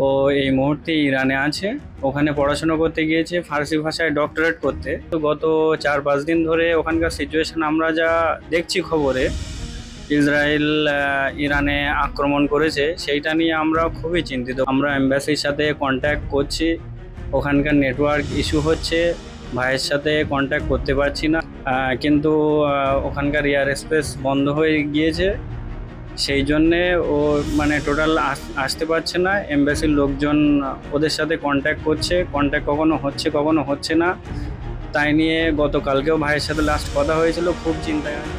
ও এই মুহূর্তে ইরানে আছে। ওখানে পড়াশোনা করতে গিয়েছে ফার্সি ভাষায় ডক্টরেট করতে। তো গত 4-5 দিন ধরে ওখানকার সিচুয়েশন আমরা যা দেখছি খবরে, ইসরায়েল ইরানে আক্রমণ করেছে, সেইটা নিয়ে আমরা খুবই চিন্তিত। আমরা এম্বাসির সাথে কন্ট্যাক্ট করছি, ওখানকার নেটওয়ার্ক ইস্যু হচ্ছে, ভাইয়ের সাথে কন্ট্যাক্ট করতে পারছি না। কিন্তু ওখানকার এয়ার স্পেস বন্ধ হয়ে গিয়েছে, সেই জন্যে ও মানে টোটাল আসতে পারছে না। এমবাসির লোকজন ওদের সাথে কন্ট্যাক্ট করছে, কন্ট্যাক্ট কখনো হচ্ছে কখনো হচ্ছে না। তাই নিয়ে গতকালকেও ভাইয়ের সাথে লাস্ট কথা হয়েছিল, খুব চিন্তায় আছে।